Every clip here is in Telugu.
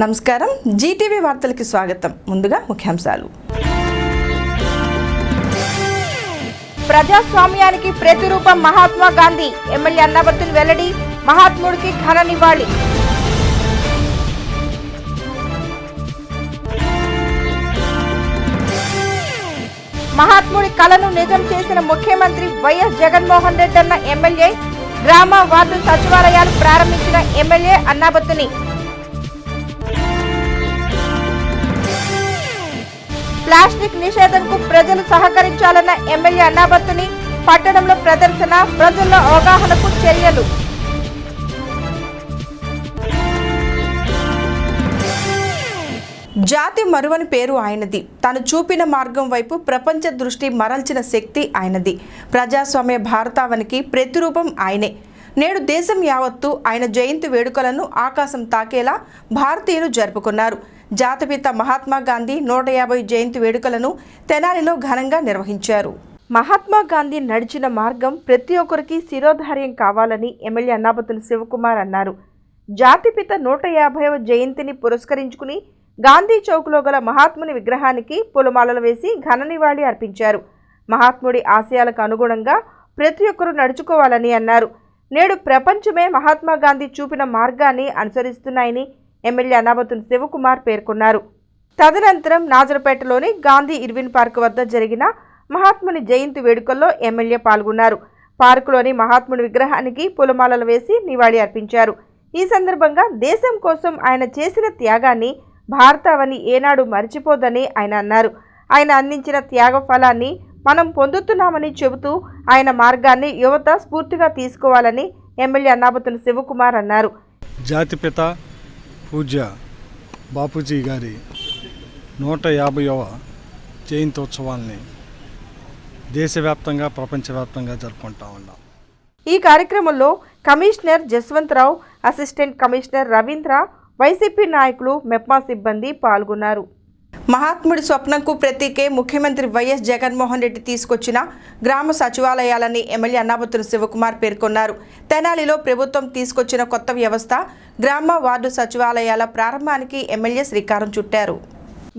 నమస్కారం జీటీవీ వార్తలకు స్వాగతం. ముందుగా ముఖ్యాంశాలు. ప్రజాస్వామ్యానికి ప్రతిరూపం మహాత్మా గాంధీ. ఎమ్మెల్యే అన్నాబత్తుని వెల్లడి. మహాత్ముడికి ఘన నివాళి. మహాత్ముడి కలను నిజం చేసిన ముఖ్యమంత్రి వైఎస్ జగన్మోహన్ రెడ్డి అన్న ఎమ్మెల్యే. గ్రామ వార్డు సచివాలయాలు ప్రారంభించిన ఎమ్మెల్యే అన్నాబత్తుని. ప్లాస్టిక్ నిషేధంకు ప్రజలు సహకరించాలన్న ఎమ్మెల్యే అన్నాబత్తుని. పట్టణంలో ప్రదర్శన, ప్రజల్లో అవగాహనకు చర్యలు. జాతి మరువని పేరు ఆయనది. తను చూపిన మార్గం వైపు ప్రపంచ దృష్టి మరల్చిన శక్తి ఆయనది. ప్రజాస్వామ్య భారతావనికి ప్రతిరూపం ఆయనే. నేడు దేశం యావత్తు ఆయన జయంతి వేడుకలను ఆకాశం తాకేలా భారతీయులు జరుపుకున్నారు. జాతిపిత మహాత్మా గాంధీ 150 జయంతి వేడుకలను తెనాలిలో ఘనంగా నిర్వహించారు. మహాత్మా గాంధీ నడిచిన మార్గం ప్రతి ఒక్కరికి శిరోధార్యం కావాలని ఎమ్మెల్యే అన్నాబత్తుని శివకుమార్ అన్నారు. జాతిపిత 150వ జయంతిని పురస్కరించుకుని గాంధీ చౌక్లో గల మహాత్ముని విగ్రహానికి పూలమాలలు వేసి ఘన నివాళి అర్పించారు. మహాత్ముడి ఆశయాలకు అనుగుణంగా ప్రతి ఒక్కరూ నడుచుకోవాలని అన్నారు. నేడు ప్రపంచమే మహాత్మా గాంధీ చూపిన మార్గాన్ని అనుసరిస్తున్నాయని ఎమ్మెల్యే అన్నాబత్తుని శివకుమార్ పేర్కొన్నారు. తదనంతరం నాజరపేటలోని గాంధీ ఇర్విన్ పార్క్ వద్ద జరిగిన మహాత్ముని జయంతి వేడుకల్లో ఎమ్మెల్యే పాల్గొన్నారు. పార్కులోని మహాత్ముడి విగ్రహానికి పూలమాలలు వేసి నివాళి అర్పించారు. ఈ సందర్భంగా దేశం కోసం ఆయన చేసిన త్యాగాన్ని భారతావని ఏనాడు మర్చిపోదని ఆయన అన్నారు. ఆయన అందించిన త్యాగ ఫలాన్ని మనం పొందుతున్నామని చెబుతూ ఆయన మార్గాన్ని యువత స్ఫూర్తిగా తీసుకోవాలని ఎమ్మెల్యే అన్నాబత్తుని శివకుమార్ అన్నారు. జాతిపిత పూజ్య బాపూజీ గారి 150వ జయంతోత్సవాల్ని దేశవ్యాప్తంగా ప్రపంచవ్యాప్తంగా జరుపుకుంటా ఉన్నాం. ఈ కార్యక్రమంలో commissioner Jaswantharao, assistant commissioner Ravindra, YCP నాయకులు, మెప్మా సిబ్బంది పాల్గొన్నారు. మహాత్ముడి స్వప్నంకు ప్రతీకే ముఖ్యమంత్రి వైఎస్ జగన్మోహన్ రెడ్డి తీసుకొచ్చిన గ్రామ సచివాలయాలని ఎమ్మెల్యే అన్నాబత్తుని శివకుమార్ పేర్కొన్నారు. తెనాలిలో ప్రభుత్వం తీసుకొచ్చిన కొత్త వ్యవస్థ గ్రామ వార్డు సచివాలయాల ప్రారంభానికి ఎమ్మెల్యే శ్రీకారం చుట్టారు.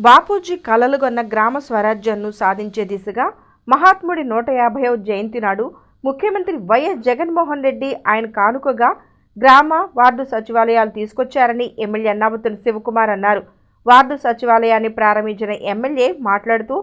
బాపూజీ కలలుగొన్న గ్రామ స్వరాజ్యాన్ని సాధించే దిశగా మహాత్ముడి 150వ జయంతి నాడు ముఖ్యమంత్రి వైఎస్ జగన్మోహన్ రెడ్డి ఆయన కానుకగా గ్రామ వార్డు సచివాలయాలు తీసుకొచ్చారని ఎమ్మెల్యే అన్నాబత్తుని శివకుమార్ అన్నారు. వార్డు సచివాలయాన్ని ప్రారంభించిన ఎమ్మెల్యే మాట్లాడుతూ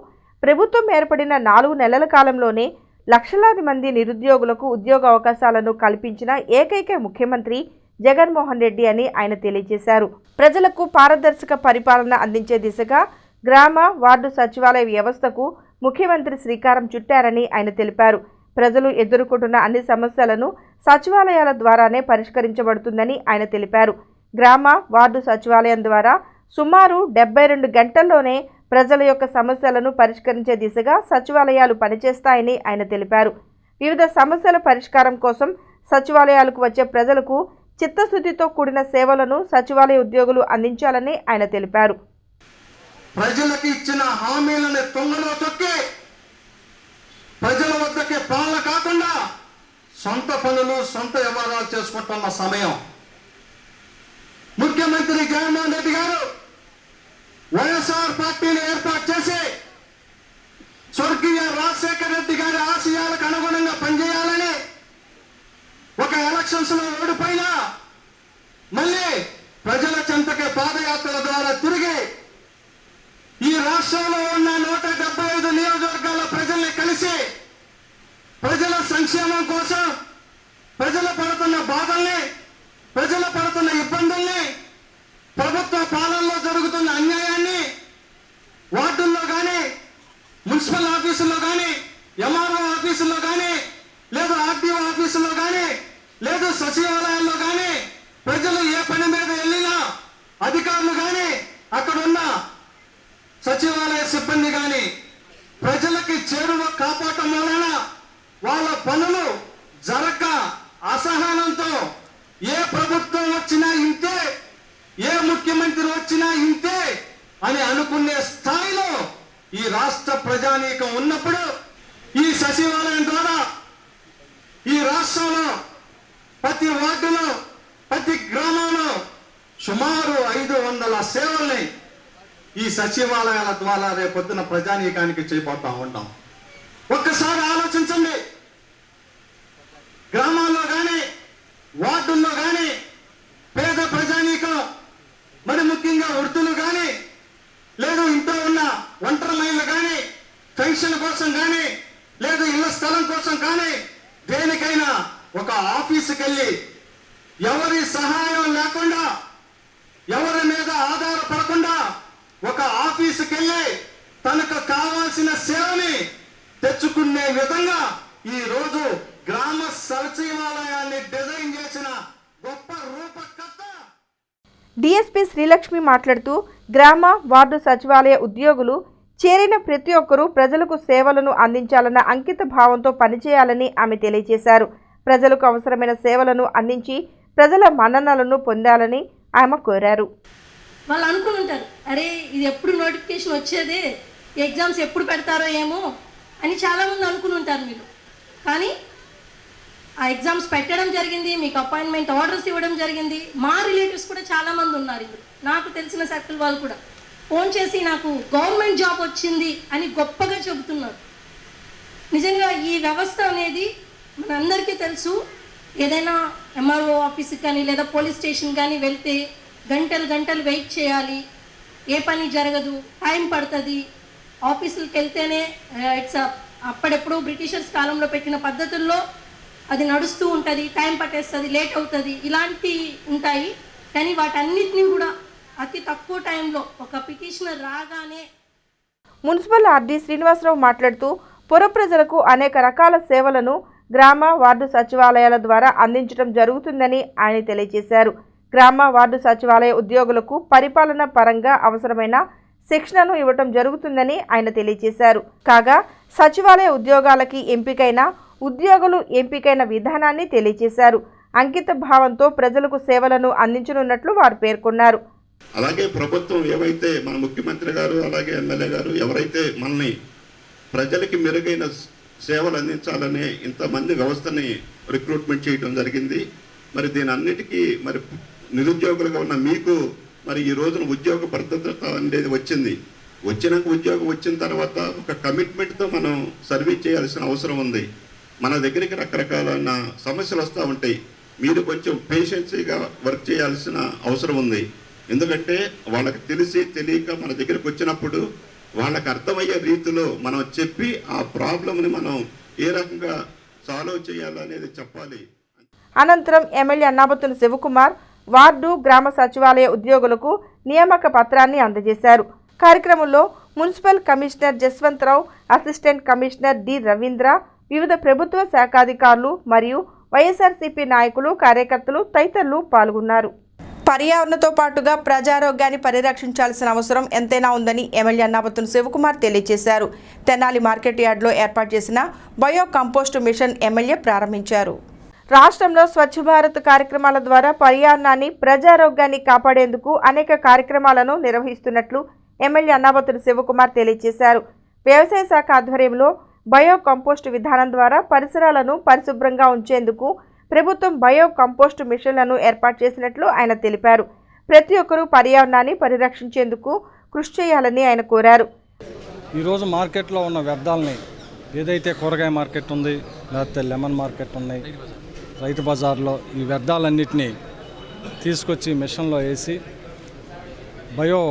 ప్రభుత్వం ఏర్పడిన 4 నెలల కాలంలోనే లక్షలాది మంది నిరుద్యోగులకు ఉద్యోగ అవకాశాలను కల్పించిన ఏకైక ముఖ్యమంత్రి జగన్మోహన్ రెడ్డి అని ఆయన తెలియజేశారు. ప్రజలకు పారదర్శక పరిపాలన అందించే దిశగా గ్రామ వార్డు సచివాలయ వ్యవస్థకు ముఖ్యమంత్రి శ్రీకారం చుట్టారని ఆయన తెలిపారు. ప్రజలు ఎదుర్కొంటున్న అన్ని సమస్యలను సచివాలయాల ద్వారానే పరిష్కరించబడుతుందని ఆయన తెలిపారు. గ్రామ వార్డు సచివాలయం ద్వారా సుమారు 72 గంటల్లోనే ప్రజల యొక్క సమస్యలను పరిష్కరించే దిశగా సచివాలయాలు పనిచేస్తాయని ఆయన తెలిపారు. వివిధ సమస్యల పరిష్కారం కోసం సచివాలయాలకు వచ్చే ప్రజలకు చిత్తశుద్ధితో కూడిన సేవలను సచివాలయ ఉద్యోగులు అందించాలని ఆయన తెలిపారు. ప్రజలకు ఇచ్చిన హామీలను తొంగలో తొక్కి ప్రజల వద్దకే పాలన కాకుండా సొంత పనులు, సొంత వ్యవహారాలు చేసుకుంటున్న సమయం. ముఖ్యమంత్రి జగన్మోహన్ రెడ్డి గారు వైఎస్ఆర్ పార్టీని ఏర్పాటు చేసి స్వర్గీయ రాజశేఖర రెడ్డి గారి ఆశయాలకు అనుగుణంగా పనిచేయాలని ఒక ఎలక్షన్స్ లో ఓడిపోయినా మళ్ళీ ప్రజల చెంతకే పాదయాత్రల ద్వారా తిరిగి ఈ రాష్ట్రంలో ఉన్న 175 నియోజకవర్గాల ప్రజల్ని కలిసి ప్రజల సంక్షేమం కోసం, ప్రజలు పడుతున్న బాధల్ని, ప్రజలు పడుతున్న ఇబ్బందుల్ని, ప్రభుత్వ పాలనలో జరుగుతున్న అన్యాయాన్ని వార్డుల్లో కానీ, మున్సిపల్ ఆఫీసుల్లో కానీ, ఎంఆర్ఓ ఆఫీసుల్లో కానీ, లేదు ఆర్టీఓ ఆఫీసుల్లో కానీ, లేదు సచివాలయాల్లో కానీ ప్రజలు ఏ పని మీద వెళ్ళినా అధికారులు కానీ, అక్కడున్న సచివాలయ సిబ్బంది కానీ ప్రజలకి చేరువ కాపాడటం వలన వాళ్ళ పనులు జరగక అసహనంతో ఏ ప్రభుత్వం వచ్చినా ఇంతే, ఏ ముఖ్యమంత్రి వచ్చినా ఇంతే అని అనుకునే స్థాయిలో ఈ రాష్ట్ర ప్రజానీకం ఉన్నప్పుడు ఈ సచివాలయం ద్వారా ఈ రాష్ట్రంలో ప్రతి వార్డులో, ప్రతి గ్రామంలో సుమారు 500 సేవల్ని ఈ సచివాలయాల ద్వారా రేపొద్దున ప్రజానీకానికి చేయబోతా ఉంటాం. ఒక్కసారి ఆలోచించండి. గ్రామాల్లో కానీ వార్డుల్లో కానీ పేద ప్రజానీకం, మరి ముఖ్యంగా వృద్ధులు కానీ, లేదు ఇంట్లో ఉన్న ఒంటరి మహిళలు కానీ, పెన్షన్ కోసం కానీ, లేదు ఇళ్ల స్థలం కోసం కానీ, దేనికైనా ఒక ఆఫీసుకి వెళ్ళి ఎవరి సహాయం లేకుండా, ఎవరి మీద ఆధారపడకుండా ఒక ఆఫీసుకి వెళ్ళి తనకు కావాల్సిన సేవని తెచ్చుకునే విధంగా ఈ రోజు గ్రామ సచివాలయాన్ని డిజైన్ చేసిన గొప్ప రూపకర్త డిఎస్పీ శ్రీలక్ష్మి మాట్లాడుతూ గ్రామ వార్డు సచివాలయ ఉద్యోగులు చేరిన ప్రతి ఒక్కరూ ప్రజలకు సేవలను అందించాలన్న అంకిత భావంతో పనిచేయాలని ఆమె తెలియజేశారు. ప్రజలకు అవసరమైన సేవలను అందించి ప్రజల మన్ననలను పొందాలని ఆమె కోరారు. వాళ్ళు అనుకుని ఉంటారు, అరే ఇది ఎప్పుడు నోటిఫికేషన్ వచ్చేదే, ఎగ్జామ్స్ ఎప్పుడు పెడతారో ఏమో అని చాలామంది అనుకుని ఉంటారు మీరు. కానీ ఆ ఎగ్జామ్స్ పెట్టడం జరిగింది, మీకు అపాయింట్మెంట్ ఆర్డర్స్ ఇవ్వడం జరిగింది. మా రిలేటివ్స్ కూడా చాలామంది ఉన్నారు ఇందులో, నాకు తెలిసిన సర్కిల్ వాళ్ళు కూడా ఫోన్ చేసి నాకు గవర్నమెంట్ జాబ్ వచ్చింది అని గొప్పగా చెబుతున్నారు. నిజంగా ఈ వ్యవస్థ అనేది మనందరికీ తెలుసు. ఏదైనా ఎంఆర్ఓ ఆఫీస్కి కానీ లేదా పోలీస్ స్టేషన్ కానీ వెళ్తే గంటలు వెయిట్ చేయాలి, ఏ పని జరగదు, టైం పడుతుంది. ఆఫీసులకు వెళ్తేనే అప్పుడెప్పుడు బ్రిటిషర్స్ కాలంలో పెట్టిన పద్ధతుల్లో అది నడుస్తూ ఉంటుంది, టైం పట్టేస్తుంది, లేట్ అవుతుంది, ఇలాంటివి ఉంటాయి. కానీ వాటన్నిటిని కూడా అతి తక్కువ టైంలో ఒక పిటిషనర్ రాగానే. మున్సిపల్ ఆర్డీ శ్రీనివాసరావు మాట్లాడుతూ పుర ప్రజలకు అనేక రకాల సేవలను గ్రామ వార్డు సచివాలయాల ద్వారా అందించడం జరుగుతుందని ఆయన తెలియజేశారు. గ్రామ వార్డు సచివాలయ ఉద్యోగులకు పరిపాలన పరంగా అవసరమైన శిక్షణను ఇవ్వటం జరుగుతుందని ఆయన తెలియజేశారు. కాగా సచివాలయ ఉద్యోగాలకి ఎంపికైన ఉద్యోగులు ఎంపికైన విధానాన్ని తెలియజేశారు. అంకిత భావంతో ప్రజలకు సేవలను అందించనున్నట్లు వారు పేర్కొన్నారు. అలాగే ప్రభుత్వం ఏవైతే మన ముఖ్యమంత్రి గారు అలాగే ఎమ్మెల్యే గారు ఎవరైతే మనల్ని ప్రజలకి మెరుగైన సేవలు అందించాలనే ఇంతమంది వ్యవస్థని రిక్రూట్మెంట్ చేయడం జరిగింది. మరి దీని అన్నిటికీ మరి నిరుద్యోగులుగా ఉన్న మీకు మరి ఈ రోజున ఉద్యోగ భద్రత అనేది వచ్చింది. ఉద్యోగం వచ్చిన తర్వాత ఒక కమిట్మెంట్తో మనం సర్వీస్ చేయాల్సిన అవసరం ఉంది. మన దగ్గరికి రకరకాలైన సమస్యలు వస్తూ ఉంటాయి. మీరు కొంచెం పేషెన్సీగా వర్క్ చేయాల్సిన అవసరం ఉంది. ఎందుకంటే వాళ్ళకి తెలియక మన దగ్గరికి వచ్చినప్పుడు వాళ్ళకి అర్థమయ్యే రీతిలో మనం చెప్పి ఆ ప్రాబ్లంని మనం ఏ రకంగా సాల్వ్ చేయాలనేది చెప్పాలి. అనంతరం ఎమ్మెల్యే అన్నాబత్తుని శివకుమార్ వార్డు గ్రామ సచివాలయ ఉద్యోగులకు నియామక పత్రాన్ని అందజేశారు. కార్యక్రమంలో municipal commissioner Jaswantharao, assistant commissioner D Ravindra, వివిధ ప్రభుత్వ శాఖాధికారులు మరియు వైఎస్ఆర్సీపీ నాయకులు, కార్యకర్తలు తదితరులు పాల్గొన్నారు. పర్యావరణంతో పాటుగా ప్రజారోగ్యాన్ని పరిరక్షించాల్సిన అవసరం ఎంతైనా ఉందని ఎమ్మెల్యే అన్నాబత్తుని శివకుమార్ తెలియజేశారు. తెనాలి మార్కెట్ యార్డ్లో ఏర్పాటు చేసిన బయో కంపోస్ట్ మిషన్ ఎమ్మెల్యే ప్రారంభించారు. రాష్ట్రంలో స్వచ్ఛ భారత్ కార్యక్రమాల ద్వారా పర్యావరణాన్ని, ప్రజారోగ్యాన్ని కాపాడేందుకు అనేక కార్యక్రమాలను నిర్వహిస్తున్నట్లు ఎమ్మెల్యే అన్నాబత్తుని శివకుమార్ తెలియజేశారు. వ్యవసాయ శాఖ ఆధ్వర్యంలో బయో కంపోస్ట్ విధానం ద్వారా పరిసరాలను పరిశుభ్రంగా ఉంచేందుకు ప్రభుత్వం బయో కంపోస్ట్ మిషన్లను ఏర్పాటు చేసినట్లు ఆయన తెలిపారు. ప్రతి ఒక్కరూ పర్యావరణాన్ని పరిరక్షించేందుకు కృషి చేయాలని ఆయన కోరారు. ఈరోజు మార్కెట్లో ఉన్న వ్యర్థాలని, ఏదైతే కూరగాయ మార్కెట్ ఉంది, లేకపోతే లెమన్ మార్కెట్ ఉన్నాయి, రైతు బజార్లో ఈ వ్యర్థాలన్నింటినీ తీసుకొచ్చి మిషన్లో వేసి బయో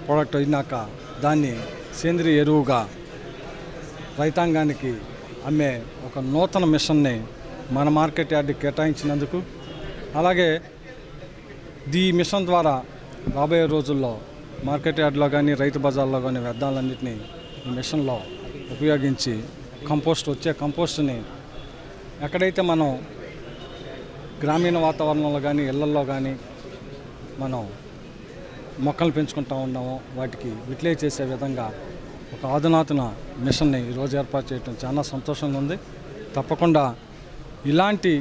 ప్రోడక్ట్ అయినాక దాన్ని సేంద్రియ ఎరువుగా రైతాంగానికి అమ్మే ఒక నూతన మిషన్ని మన మార్కెట్ యార్డ్కి కేటాయించినందుకు, అలాగే ఈ మిషన్ ద్వారా రాబోయే రోజుల్లో మార్కెట్ యార్డ్లో కానీ రైతు బజార్లో కానీ వ్యర్థాలన్నింటినీ ఈ మిషన్లో ఉపయోగించి కంపోస్ట్ని ఎక్కడైతే మనం గ్రామీణ వాతావరణంలో కానీ ఇళ్లల్లో కానీ మనం మొక్కలు పెంచుకుంటూ ఉన్నామో వాటికి యూటిలైజ్ చేసే విధంగా ఒక అధునాతన మిషన్ని ఈరోజు ఏర్పాటు చేయడం చాలా సంతోషంగా ఉంది. తప్పకుండా ఇలాంటి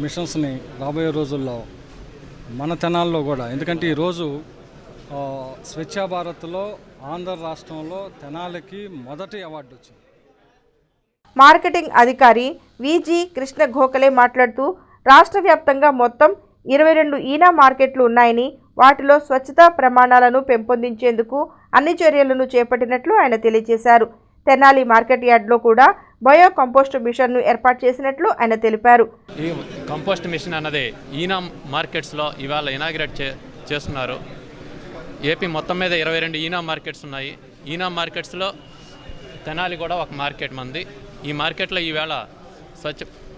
మిషన్స్ని రాబోయే రోజుల్లో మన తెనాల్లో కూడా, ఎందుకంటే ఈరోజు స్వచ్ఛ భారత్లో ఆంధ్ర రాష్ట్రంలో తెనాలికి మొదటి అవార్డు వచ్చింది. మార్కెటింగ్ అధికారి విజి కృష్ణ గోఖలే మాట్లాడుతూ రాష్ట్ర వ్యాప్తంగా మొత్తం 22 ఈనా మార్కెట్లు ఉన్నాయని వాటిలో స్వచ్ఛతా ప్రమాణాలను పెంపొందించేందుకు అన్ని చర్యలను చేపట్టినట్లు ఆయన తెలియజేశారు. తెనాలి మార్కెట్ యార్డ్లో కూడా బయో కంపోస్ట్ మిషన్ను ఏర్పాటు చేసినట్లు ఆయన తెలిపారు. ఈ కంపోస్ట్ మిషన్ అన్నది ఈనా మార్కెట్స్లో ఇవాళ ఇనాగ్రేట్ చేస్తున్నారు. ఏపీ మొత్తం మీద 22 ఈనా మార్కెట్స్ ఉన్నాయి. ఈనా మార్కెట్స్లో తెనాలి కూడా ఒక మార్కెట్ మంది. ఈ మార్కెట్లో ఈవేళ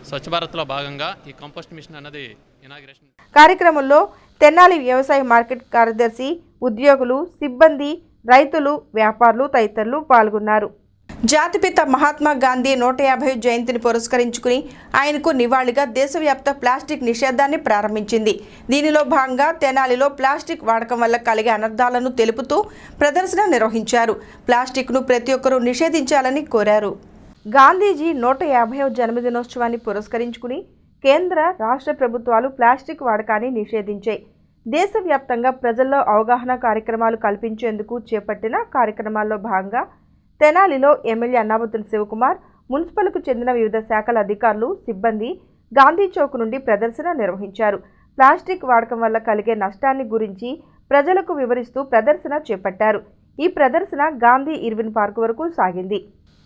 స్వచ్ఛ భారత్లో భాగంగా ఈ కంపోస్ట్ మిషన్ అన్నది ఇనాగ్రేషన్. కార్యక్రమంలో తెనాలి వ్యవసాయ మార్కెట్ కార్యదర్శి, ఉద్యోగులు, సిబ్బంది, రైతులు, వ్యాపారులు తదితరులు పాల్గొన్నారు. జాతిపిత మహాత్మా గాంధీ 150 జయంతిని పురస్కరించుకుని ఆయనకు నివాళిగా దేశవ్యాప్త ప్లాస్టిక్ నిషేధాన్ని ప్రారంభించింది. దీనిలో భాగంగా తెనాలిలో ప్లాస్టిక్ వాడకం వల్ల కలిగే అనర్థాలను తెలుపుతూ ప్రదర్శన నిర్వహించారు. ప్లాస్టిక్ను ప్రతి ఒక్కరూ నిషేధించాలని కోరారు. గాంధీజీ 150వ జన్మదినోత్సవాన్ని పురస్కరించుకుని కేంద్ర, రాష్ట్ర ప్రభుత్వాలు ప్లాస్టిక్ వాడకాన్ని నిషేధించాయి. దేశవ్యాప్తంగా ప్రజల్లో అవగాహన కార్యక్రమాలు కల్పించేందుకు చేపట్టిన కార్యక్రమాల్లో భాగంగా తెనాలిలో ఎమ్మెల్యే అన్నాబత్తుని శివకుమార్, మున్సిపల్కు చెందిన వివిధ శాఖల అధికారులు, సిబ్బంది గాంధీ చౌక్ నుండి ప్రదర్శన నిర్వహించారు. ప్లాస్టిక్ వాడకం వల్ల కలిగే నష్టాన్ని గురించి ప్రజలకు వివరిస్తూ ప్రదర్శన చేపట్టారు. ఈ ప్రదర్శన గాంధీ ఇర్విన్ పార్క్ వరకు సాగింది.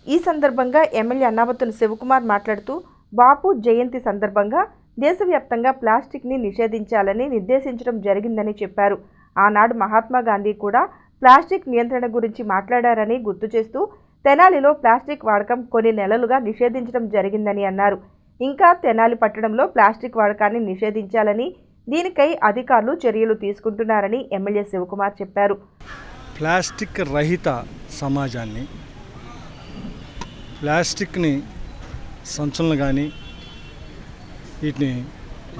ఈ సందర్భంగా ఎమ్మెల్యే అన్నాబత్తుని శివకుమార్ మాట్లాడుతూ బాపు జయంతి సందర్భంగా దేశవ్యాప్తంగా ప్లాస్టిక్ని నిషేధించాలని నిర్దేశించడం జరిగిందని చెప్పారు. ఆనాడు మహాత్మా గాంధీ కూడా ప్లాస్టిక్ నియంత్రణ గురించి మాట్లాడారని గుర్తు చేస్తూ తెనాలిలో ప్లాస్టిక్ వాడకం కొన్ని నెలలుగా నిషేధించడం జరిగిందని అన్నారు. ఇంకా తెనాలి పట్టణంలో ప్లాస్టిక్ వాడకాన్ని నిషేధించాలని, దీనికై అధికారులు చర్యలు తీసుకుంటున్నారని ఎమ్మెల్యే శివకుమార్ చెప్పారు. ప్లాస్టిక్ రహిత సమాజాన్ని, ప్లాస్టిక్ని సంచులను కానీ వీటిని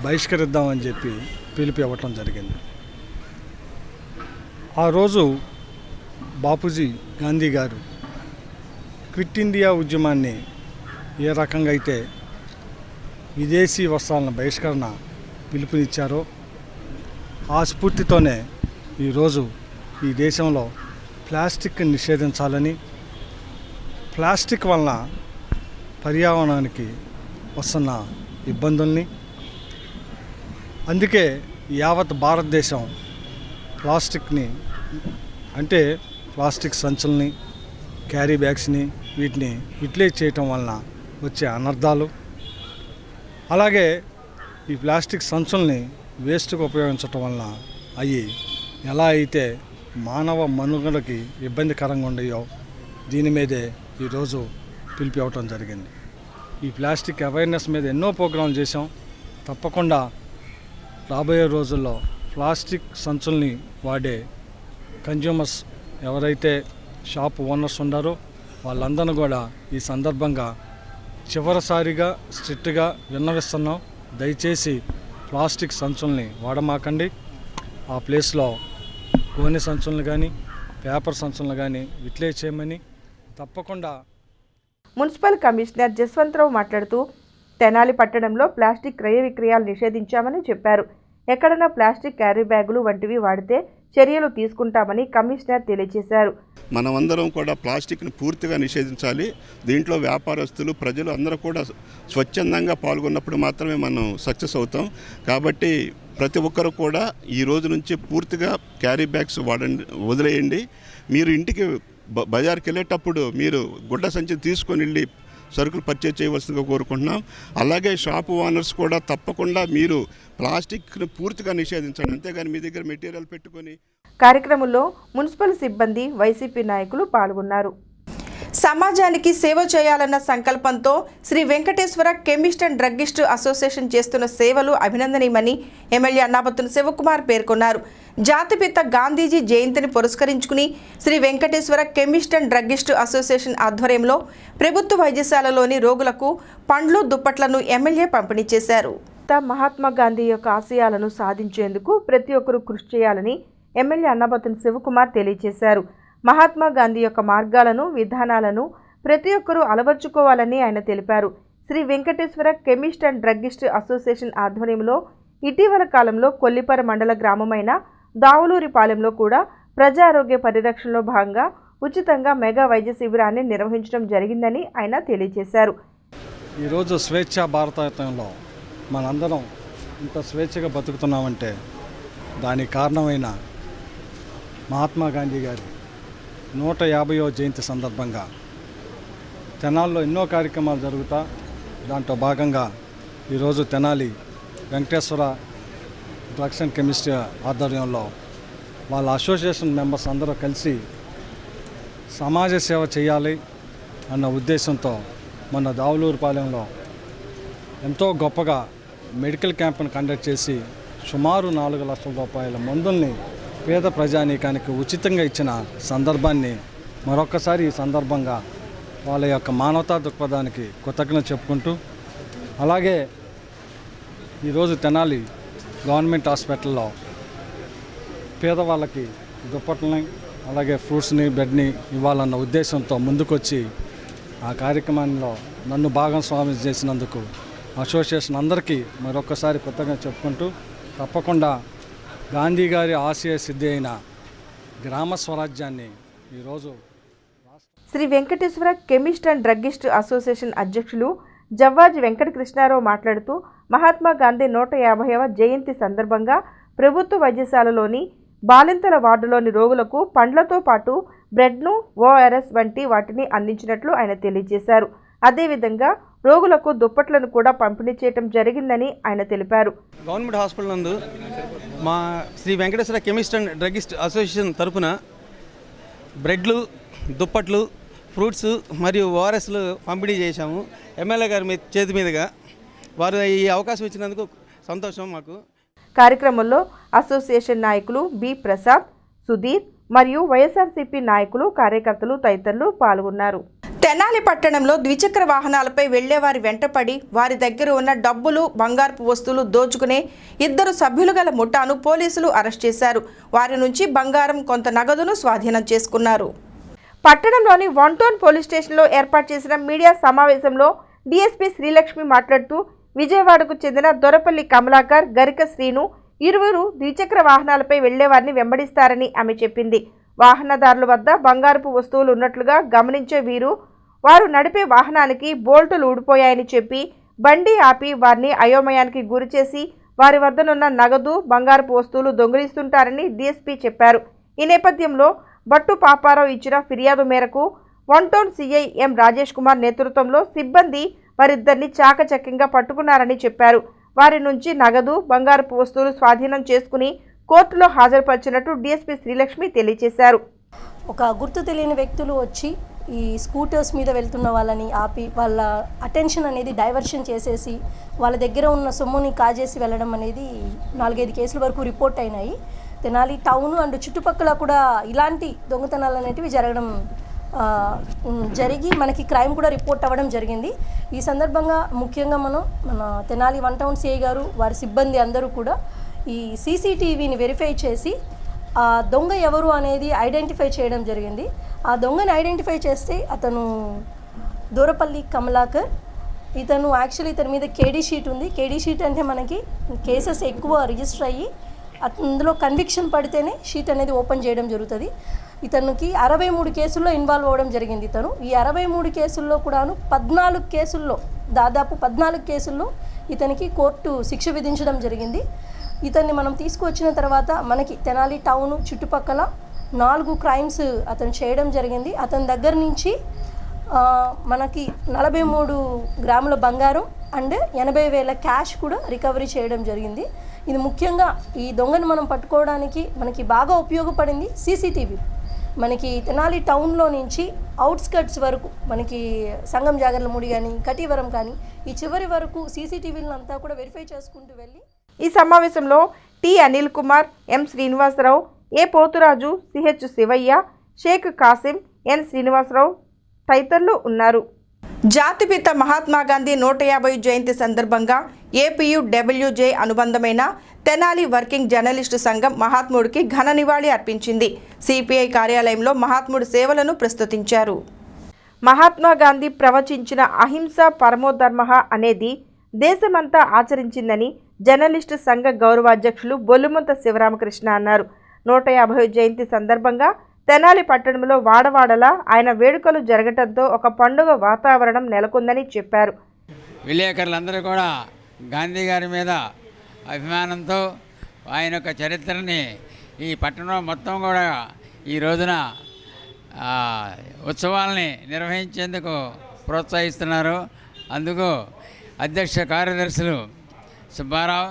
బహిష్కరిద్దామని చెప్పి పిలుపు ఇవ్వటం జరిగింది. ఆ రోజు బాపూజీ గాంధీ గారు క్విట్ ఇండియా ఉద్యమాన్ని ఏ రకంగా అయితే విదేశీ వస్త్రాలను బహిష్కరణ పిలుపునిచ్చారో ఆ స్ఫూర్తితోనే ఈరోజు ఈ దేశంలో ప్లాస్టిక్ నిషేధించాలని, ప్లాస్టిక్ వలన పర్యావరణానికి వస్తున్న ఇబ్బందుల్ని, అందుకే యావత్ భారతదేశం ప్లాస్టిక్ని అంటే ప్లాస్టిక్ సంచుల్ని, క్యారీ బ్యాగ్స్ని వీటిని యూటిలైజ్ చేయటం వలన వచ్చే అనర్థాలు, అలాగే ఈ ప్లాస్టిక్ సంచుల్ని వేస్ట్గా ఉపయోగించటం వలన అవి ఎలా అయితే మానవ మనుగడకి ఇబ్బందికరంగా ఉండయో దీని మీదే ఈరోజు పిలిపి ఇవ్వటం జరిగింది. ఈ ప్లాస్టిక్ అవేర్నెస్ మీద ఎన్నో ప్రోగ్రాంలు చేసాం. తప్పకుండా రాబోయే రోజుల్లో ప్లాస్టిక్ సంచుల్ని వాడే కన్జ్యూమర్స్ ఎవరైతే షాప్ ఓనర్స్ ఉన్నారో వాళ్ళందరినీ కూడా ఈ సందర్భంగా చివరిసారిగా స్ట్రిక్ట్గా విన్నవిస్తున్నాం. దయచేసి ప్లాస్టిక్ సంచుల్ని వాడమాకండి. ఆ ప్లేస్లో గోనె సంచులను కానీ పేపర్ సంచులను కానీ యూటిలైజ్ చేయమని తప్పకుండా. మున్సిపల్ కమిషనర్ జస్వంతరావు మాట్లాడుతూ తెనాలి పట్టణంలో ప్లాస్టిక్ క్రయ విక్రయాలు నిషేధించామని చెప్పారు. ఎక్కడైనా ప్లాస్టిక్ క్యారీ బ్యాగులు వంటివి వాడితే చర్యలు తీసుకుంటామని కమిషనర్ తెలియజేశారు. మనమందరం కూడా ప్లాస్టిక్ని పూర్తిగా నిషేధించాలి. దీంట్లో వ్యాపారస్తులు, ప్రజలు అందరూ కూడా స్వచ్ఛందంగా పాల్గొన్నప్పుడు మాత్రమే మనం సక్సెస్ అవుతాం. కాబట్టి ప్రతి ఒక్కరు కూడా ఈ రోజు నుంచి పూర్తిగా క్యారీ బ్యాగ్స్ వదిలేయండి. మీరు ఇంటికి బజార్కి వెళ్ళేటప్పుడు మీరు గుడ్డ సంచి తీసుకొని వెళ్ళి సరుకులు పర్చేజ్ చేయవలసిందిగా కోరుకుంటున్నాం. అలాగే షాపు ఓనర్స్ కూడా తప్పకుండా మీరు ప్లాస్టిక్ను పూర్తిగా నిషేధించండి. అంతేగాని మీ దగ్గర మెటీరియల్ పెట్టుకొని. కార్యక్రమంలో మున్సిపల్ సిబ్బంది, వైసీపీ నాయకులు పాల్గొన్నారు. సమాజానికి సేవ చేయాలన్న సంకల్పంతో Sri Venkateswara chemist and druggist association చేస్తున్న సేవలు అభినందనీయమని ఎమ్మెల్యే అన్నాబత్తుని శివకుమార్ పేర్కొన్నారు. జాతిపిత గాంధీజీ జయంతిని పురస్కరించుకుని Sri Venkateswara chemist and druggist association ఆధ్వర్యంలో ప్రభుత్వ వైద్యశాలలోని రోగులకు పండ్లు, దుప్పట్లను ఎమ్మెల్యే పంపిణీ చేశారు. మహాత్మా గాంధీ యొక్క ఆశయాలను సాధించేందుకు ప్రతి ఒక్కరూ కృషి చేయాలని ఎమ్మెల్యే అన్నాబత్తుని శివకుమార్ తెలియజేశారు. మహాత్మా గాంధీ యొక్క మార్గాలను, విధానాలను ప్రతి ఒక్కరూ అలవర్చుకోవాలని ఆయన తెలిపారు. Sri Venkateswara chemist and druggist association ఆధ్వర్యంలో ఇటీవల కాలంలో కొల్లిపర మండల గ్రామమైన దావులూరిపాలెంలో కూడా ప్రజారోగ్య పరిరక్షణలో భాగంగా ఉచితంగా మెగా వైద్య శిబిరాన్ని నిర్వహించడం జరిగిందని ఆయన తెలియజేశారు. ఈరోజు స్వేచ్ఛా భారతదేశంలో మనందరం ఇంత స్వేచ్ఛగా బతుకుతున్నామంటే దానికి కారణమైన మహాత్మా గాంధీ గారి 150వ జయంతి సందర్భంగా తెనాలిలో ఎన్నో కార్యక్రమాలు జరుగుతా దాంట్లో భాగంగా ఈరోజు Tenali Venkateswara drugs and chemistry ఆధ్వర్యంలో వాళ్ళ అసోసియేషన్ మెంబర్స్ అందరూ కలిసి సమాజ సేవ చేయాలి అన్న ఉద్దేశంతో మన దావులూరుపాలెంలో ఎంతో గొప్పగా మెడికల్ క్యాంప్ను కండక్ట్ చేసి సుమారు 4 లక్షల రూపాయల మందుల్ని పేద ప్రజానీకానికి ఉచితంగా ఇచ్చిన సందర్భాన్ని మరొక్కసారి ఈ సందర్భంగా వాళ్ళ యొక్క మానవతా దృక్పథానికి కృతజ్ఞత చెప్పుకుంటూ, అలాగే ఈరోజు తెనాలి గవర్నమెంట్ హాస్పిటల్లో పేదవాళ్ళకి దుప్పట్లని అలాగే ఫ్రూట్స్ని బెడ్ని ఇవ్వాలన్న ఉద్దేశంతో ముందుకొచ్చి ఆ కార్యక్రమంలో నన్ను భాగస్వామ్యం చేసినందుకు అసోసియేషన్ అందరికీ మరొకసారి కృతజ్ఞత చెప్పుకుంటూ, తప్పకుండా గాంధీ గారి ఆశయ సిద్ధి అయిన గ్రామ స్వరాజ్యాన్ని ఈరోజు Sri Venkateswara chemist and druggist association అధ్యక్షులు జవ్వాజి వెంకట కృష్ణారావు మాట్లాడుతూ మహాత్మా గాంధీ 150వ జయంతి సందర్భంగా ప్రభుత్వ వైద్యశాలలోని బాలింతల వార్డులోని రోగులకు పండ్లతో పాటు బ్రెడ్ను, ఓఆర్ఎస్ వంటి వాటిని అందించినట్లు ఆయన తెలియజేశారు. అదేవిధంగా రోగులకు దుప్పట్లను కూడా పంపిణీ చేయడం జరిగిందని ఆయన తెలిపారు. గవర్నమెంట్ హాస్పిటల్ నందు మా Sri Venkateswara chemist and druggist association తరఫున బ్రెడ్లు, దుప్పట్లు, ఫ్రూట్స్ మరియు ఓఆర్ఎస్లు పంపిణీ చేశాము. ఎమ్మెల్యే గారి చేతి మీదుగా వారు ఈ అవకాశం ఇచ్చినందుకు సంతోషం మాకు. కార్యక్రమంలో అసోసియేషన్ నాయకులు బి ప్రసాద్, సుధీర్ మరియు వైఎస్ఆర్సీపీ నాయకులు, కార్యకర్తలు తదితరులు పాల్గొన్నారు. తెనాలి పట్టణంలో ద్విచక్ర వాహనాలపై వెళ్లేవారి వెంటపడి వారి దగ్గర ఉన్న డబ్బులు, బంగారపు వస్తువులు దోచుకునే 2 సభ్యులు గల ముఠాను పోలీసులు అరెస్ట్ చేశారు. వారి నుంచి బంగారం, కొంత నగదును స్వాధీనం చేసుకున్నారు. పట్టణంలోని 1 టౌన్ పోలీస్ స్టేషన్లో ఏర్పాటు చేసిన మీడియా సమావేశంలో డీఎస్పీ శ్రీలక్ష్మి మాట్లాడుతూ, విజయవాడకు చెందిన దొరపల్లి కమలాకర్, గరిక శ్రీను ఇరువురు ద్విచక్ర వాహనాలపై వెళ్లేవారిని వెంబడిస్తారని ఆమె చెప్పింది. వాహనదారుల వద్ద బంగారపు వస్తువులు ఉన్నట్లుగా గమనించే వీరు వారు నడిపే వాహనానికి బోల్టులు ఊడిపోయాయని చెప్పి బండి ఆపి వారిని అయోమయానికి గురిచేసి వారి వద్దనున్న నగదు, బంగారపు వస్తువులు దొంగిలిస్తుంటారని డీఎస్పీ చెప్పారు. ఈ నేపథ్యంలో బట్టు పాపారావు ఇచ్చిన ఫిర్యాదు మేరకు 1 town CI M Rajesh Kumar నేతృత్వంలో సిబ్బంది వారిద్దరిని చాకచక్యంగా పట్టుకున్నారని చెప్పారు. వారి నుంచి నగదు, బంగారపు వస్తువులు స్వాధీనం చేసుకుని కోర్టులో హాజరుపరిచినట్టు డీఎస్పీ శ్రీలక్ష్మి తెలియజేశారు. ఒక గుర్తు తెలియని వ్యక్తులు వచ్చి ఈ స్కూటర్స్ మీద వెళ్తున్న వాళ్ళని ఆపి వాళ్ళ అటెన్షన్ అనేది డైవర్షన్ చేసేసి వాళ్ళ దగ్గర ఉన్న సొమ్ముని కాజేసి వెళ్ళడం అనేది 4-5 కేసుల వరకు రిపోర్ట్ అయినాయి. తెనాలి టౌన్ అండ్ చుట్టుపక్కల కూడా ఇలాంటి దొంగతనాలు అనేటివి జరిగి మనకి క్రైమ్ కూడా రిపోర్ట్ అవ్వడం జరిగింది. ఈ సందర్భంగా ముఖ్యంగా మన తెనాలి 1 టౌన్ సిఐ గారు, వారి సిబ్బంది అందరూ కూడా ఈ సీసీటీవీని వెరిఫై చేసి ఆ దొంగ ఎవరు అనేది ఐడెంటిఫై చేయడం జరిగింది. ఆ దొంగని ఐడెంటిఫై చేస్తే అతను దూరపల్లి కమలాకర్. ఇతను యాక్చువల్లీ ఇతని మీద కేడీ షీట్ ఉంది. కేడీ షీట్ అంటే మనకి కేసెస్ ఎక్కువ రిజిస్టర్ అయ్యి అందులో కన్విక్షన్ పడితేనే షీట్ అనేది ఓపెన్ చేయడం జరుగుతుంది. ఇతనికి 63 కేసుల్లో ఇన్వాల్వ్ అవ్వడం జరిగింది. ఇతను ఈ 63 కేసుల్లో కూడాను 14 కేసుల్లో దాదాపు 14 కేసుల్లో ఇతనికి కోర్టు శిక్ష విధించడం జరిగింది. ఇతన్ని మనం తీసుకువచ్చిన తర్వాత మనకి తెనాలి టౌన్ చుట్టుపక్కల 4 క్రైమ్స్ అతను చేయడం జరిగింది. అతని దగ్గర నుంచి మనకి 43 గ్రాముల బంగారం అండ్ 80,000 క్యాష్ కూడా రికవరీ చేయడం జరిగింది. ఇది ముఖ్యంగా ఈ దొంగను మనం పట్టుకోవడానికి మనకి బాగా ఉపయోగపడింది సీసీటీవీ. మనకి తెనాలి టౌన్లో నుంచి అవుట్స్కట్స్ వరకు మనకి సంగం జాగర్లమూడి కానీ, కటీవరం కానీ ఈ చివరి వరకు సీసీటీవీలను అంతా కూడా వెరిఫై చేసుకుంటూ వెళ్ళి ఈ సమావేశంలో T Anil Kumar, M Srinivasarao, A Poturaju, CH Shivayya, Sheikh Kasim, N Srinivasarao తదితరులు ఉన్నారు. జాతిపిత మహాత్మా గాంధీ 150 జయంతి సందర్భంగా ఏపీయూడబ్ల్యూజే అనుబంధమైన తెనాలి వర్కింగ్ జర్నలిస్టు సంఘం మహాత్ముడికి ఘన నివాళి అర్పించింది. సిపిఐ కార్యాలయంలో మహాత్ముడి సేవలను ప్రస్తుతించారు. మహాత్మా గాంధీ ప్రవచించిన అహింస పరమోధర్మ అనేది దేశమంతా ఆచరించిందని జర్నలిస్టు సంఘ గౌరవాధ్యక్షులు బొల్లుముంత శివరామకృష్ణ అన్నారు. 150 జయంతి సందర్భంగా తెనాలి పట్టణంలో వాడవాడలా ఆయన వేడుకలు జరగడంతో ఒక పండుగ వాతావరణం నెలకొందని చెప్పారు. విలేకరులందరూ కూడా గాంధీ గారి మీద అభిమానంతో ఆయన యొక్క చరిత్రని ఈ పట్టణం మొత్తం కూడా ఈ రోజున ఉత్సవాలని నిర్వహించేందుకు ప్రోత్సహిస్తున్నారు. అందుకు అధ్యక్ష కార్యదర్శులు సుబ్బారావు,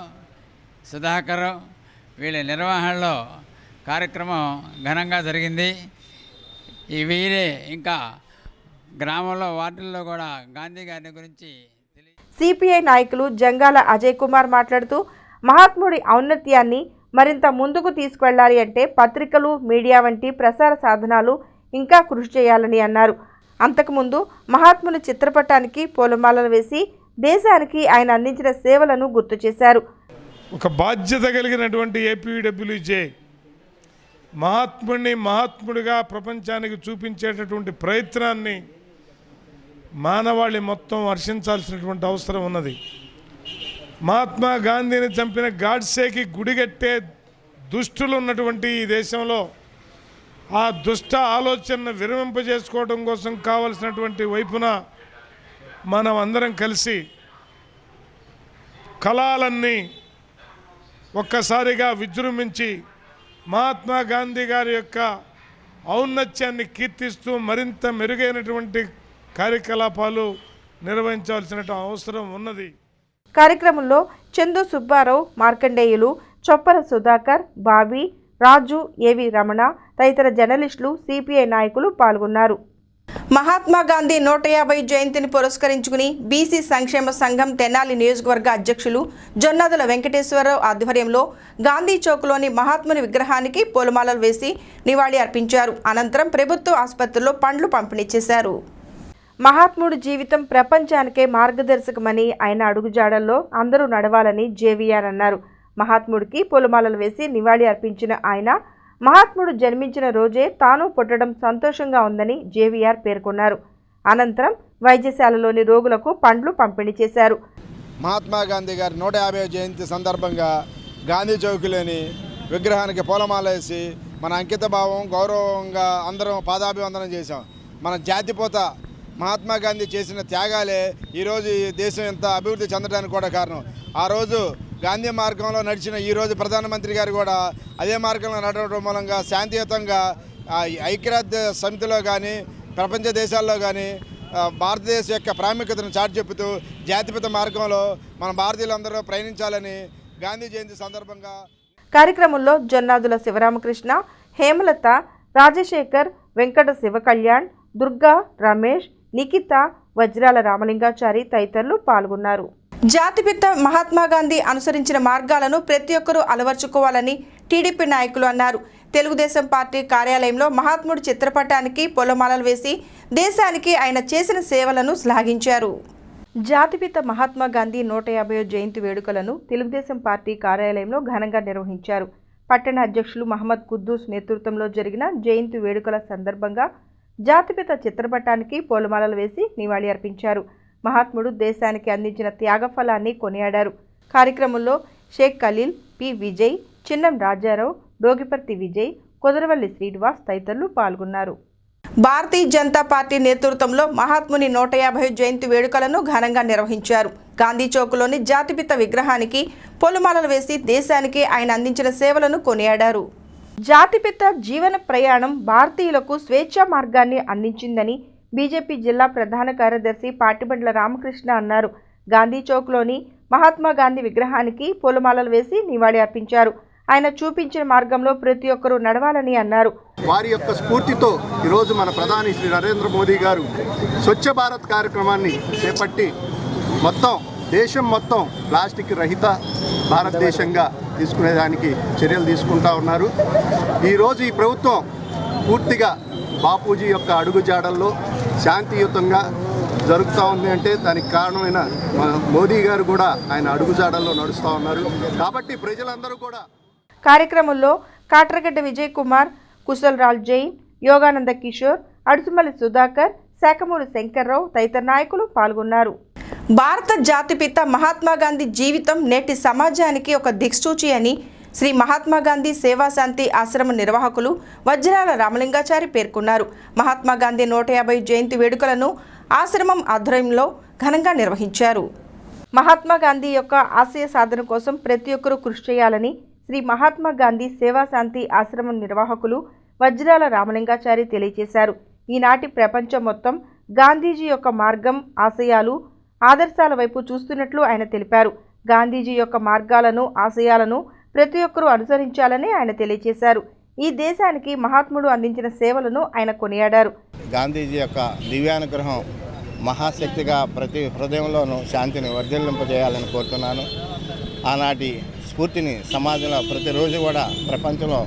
సుధాకర్ వీళ్ళ నిర్వహణలో కార్యక్రమం ఘనంగా జరిగింది. ఈ వీరే ఇంకా గ్రామంలో వార్డుల్లో కూడా గాంధీ గారిని గురించి సిపిఐ నాయకులు జంగాల అజయ్ కుమార్ మాట్లాడుతూ మహాత్ముడి ఔన్నత్యాన్ని మరింత ముందుకు తీసుకువెళ్లాలి అంటే పత్రికలు, మీడియా వంటి ప్రసార సాధనాలు ఇంకా కృషి చేయాలని అన్నారు. అంతకుముందు మహాత్ముని చిత్రపటానికి పూలమాలలు వేసి దేశానికి ఆయన అందించిన సేవలను గుర్తు చేశారు. ఒక బాధ్యత కలిగినటువంటి ఏపీడబ్ల్యూజే మహాత్ముడిగా ప్రపంచానికి చూపించేటటువంటి ప్రయత్నాన్ని మానవాళి మొత్తం హర్షించాల్సినటువంటి అవసరం ఉన్నది. మహాత్మా గాంధీని చంపిన గాడ్సేకి గుడిగట్టే దుష్టులు ఉన్నటువంటి ఈ దేశంలో ఆ దుష్ట ఆలోచనను విరమింపజేసుకోవడం కోసం కావలసినటువంటి వైపున మనం అందరం కలిసి కళాలన్నీ ఒక్కసారిగా విజృంభించి మహాత్మా గాంధీ గారి యొక్క ఔన్నత్యాన్ని కీర్తిస్తూ మరింత మెరుగైనటువంటి కార్యకలాపాలు నిర్వహించాల్సిన అవసరం ఉన్నది. కార్యక్రమంలో చందు సుబ్బారావు, మార్కండేయులు, చొప్పర సుధాకర్, బాబీ, రాజు, ఏవి రమణ తదితర జర్నలిస్టులు, సిపిఐ నాయకులు పాల్గొన్నారు. మహాత్మా గాంధీ 150 జయంతిని పురస్కరించుకుని బీసీ సంక్షేమ సంఘం తెనాలి నియోజకవర్గ అధ్యక్షులు జొన్నదుల వెంకటేశ్వరరావు ఆధ్వర్యంలో గాంధీ చౌక్లోని మహాత్ముని విగ్రహానికి పూలమాలలు వేసి నివాళి అర్పించారు. అనంతరం ప్రభుత్వ ఆసుపత్రిలో పండ్లు పంపిణీ చేశారు. మహాత్ముడి జీవితం ప్రపంచానికే మార్గదర్శకమని ఆయన అడుగుజాడల్లో అందరూ నడవాలని జేవీఆర్ అన్నారు. మహాత్ముడికి పూలమాలలు వేసి నివాళి అర్పించిన ఆయన మహాత్ముడు జన్మించిన రోజే తాను పుట్టడం సంతోషంగా ఉందని జేవీఆర్ పేర్కొన్నారు. అనంతరం వైద్యశాలలోని రోగులకు పండ్లు పంపిణీ చేశారు. మహాత్మా గాంధీ గారి 150వ జయంతి సందర్భంగా గాంధీ చౌక్లోని విగ్రహానికి పూలమాల వేసి మన అంకిత భావం, గౌరవంగా అందరం పాదాభివందనం చేశాం. మన జాతిపోత మహాత్మా గాంధీ చేసిన త్యాగాలే ఈరోజు ఈ దేశం ఎంత అభివృద్ధి చెందడానికి కూడా కారణం. ఆ రోజు గాంధీ మార్గంలో నడిచిన ఈరోజు ప్రధానమంత్రి గారు కూడా అదే మార్గంలో నడవడం మూలంగా శాంతియుతంగా ఐక్యరాజ్య సమితిలో కానీ ప్రపంచ దేశాల్లో కానీ భారతదేశం యొక్క ప్రాముఖ్యతను చాటి చెబుతూ జాతిపిత మార్గంలో మన భారతీయులందరూ ప్రయాణించాలని గాంధీ జయంతి సందర్భంగా కార్యక్రమంలో జొన్నాదుల శివరామకృష్ణ, హేమలత, రాజశేఖర్, వెంకట శివకళ్యాణ్, దుర్గా, రమేష్, నిఖిత, వజ్రాల రామలింగాచారి తదితరులు పాల్గొన్నారు. జాతిపిత మహాత్మా గాంధీ అనుసరించిన మార్గాలను ప్రతి ఒక్కరూ అలవర్చుకోవాలని టీడీపీ నాయకులు అన్నారు. తెలుగుదేశం పార్టీ కార్యాలయంలో మహాత్ముడి చిత్రపటానికి పూలమాలలు వేసి దేశానికి ఆయన చేసిన సేవలను శ్లాఘించారు. జాతిపిత మహాత్మా గాంధీ 150వ జయంతి వేడుకలను తెలుగుదేశం పార్టీ కార్యాలయంలో ఘనంగా నిర్వహించారు. పట్టణ అధ్యక్షులు మహమ్మద్ కుద్దూస్ నేతృత్వంలో జరిగిన జయంతి వేడుకల సందర్భంగా జాతిపిత చిత్రపటానికి పూలమాలలు వేసి నివాళి అర్పించారు. మహాత్ముడు దేశానికి అందించిన త్యాగఫలాన్ని కొనియాడారు. కార్యక్రమంలో షేక్ ఖలీల్, పి విజయ్, చిన్నం రాజారావు, డోగిపర్తి విజయ్, కుదరవల్లి శ్రీనివాస్ తదితరులు పాల్గొన్నారు. భారతీయ జనతా పార్టీ నేతృత్వంలో మహాత్ముని 150 జయంతి వేడుకలను ఘనంగా నిర్వహించారు. గాంధీ చౌక్లోని జాతిపిత విగ్రహానికి పూలమాలలు వేసి దేశానికి ఆయన అందించిన సేవలను కొనియాడారు. జాతిపిత జీవన ప్రయాణం భారతీయులకు స్వేచ్ఛా మార్గాన్ని అందించిందని బీజేపీ జిల్లా ప్రధాన కార్యదర్శి పాటిబండ్ల రామకృష్ణ అన్నారు. గాంధీ చౌక్లోని మహాత్మా గాంధీ విగ్రహానికి పూలమాలలు వేసి నివాళి అర్పించారు. ఆయన చూపించిన మార్గంలో ప్రతి ఒక్కరూ నడవాలని అన్నారు. వారి యొక్క స్ఫూర్తితో ఈరోజు మన ప్రధాని శ్రీ నరేంద్ర మోదీ గారు స్వచ్ఛ భారత్ కార్యక్రమాన్ని చేపట్టి దేశం మొత్తం ప్లాస్టిక్ రహిత భారతదేశంగా తీసుకునేదానికి చర్యలు తీసుకుంటా ఉన్నారు. ఈరోజు ఈ ప్రభుత్వం పూర్తిగా బాపూజీ యొక్క అడుగుజాడల్లో శాంతియుతంగా జరుగుతూ ఉంది అంటే దానికి కారణమైన మోదీ గారు కూడా ఆయన అడుగుజాడల్లో నడుస్తూ ఉన్నారు. కాబట్టి ప్రజలందరూ కూడా కార్యక్రమంలో కాట్రగడ్డ విజయ్ కుమార్, కుశల్రాల్ జైన్, యోగానంద కిషోర్, అడుసుమల్లి సుధాకర్, శాఖమూరి శంకర్రావు తదితర నాయకులు పాల్గొన్నారు. భారత జాతిపిత మహాత్మా గాంధీ జీవితం నేటి సమాజానికి ఒక దిక్సూచి అని శ్రీ మహాత్మా గాంధీ సేవాశాంతి ఆశ్రమ నిర్వాహకులు వజ్రాల రామలింగాచారి పేర్కొన్నారు. మహాత్మా గాంధీ 150 జయంతి వేడుకలను ఆశ్రమం ఆధ్వర్యంలో ఘనంగా నిర్వహించారు. మహాత్మా గాంధీ యొక్క ఆశయ సాధన కోసం ప్రతి ఒక్కరూ కృషి చేయాలని శ్రీ మహాత్మా గాంధీ సేవాశాంతి ఆశ్రమం నిర్వాహకులు వజ్రాల రామలింగాచారి తెలియజేశారు. ఈనాటి ప్రపంచం మొత్తం గాంధీజీ యొక్క మార్గం, ఆశయాలు, ఆదర్శాల వైపు చూస్తున్నట్లు ఆయన తెలిపారు. గాంధీజీ యొక్క మార్గాలను, ఆశయాలను ప్రతి ఒక్కరూ అనుసరించాలని ఆయన తెలియజేశారు. ఈ దేశానికి మహాత్ముడు అందించిన సేవలను ఆయన కొనియాడారు. గాంధీజీ యొక్క దివ్యానుగ్రహం మహాశక్తిగా ప్రతి హృదయంలోనూ శాంతిని వర్ధిల్లింపజేయాలని కోరుతున్నాను. ఆనాటి స్ఫూర్తిని సమాజంలో ప్రతిరోజు కూడా ప్రపంచంలో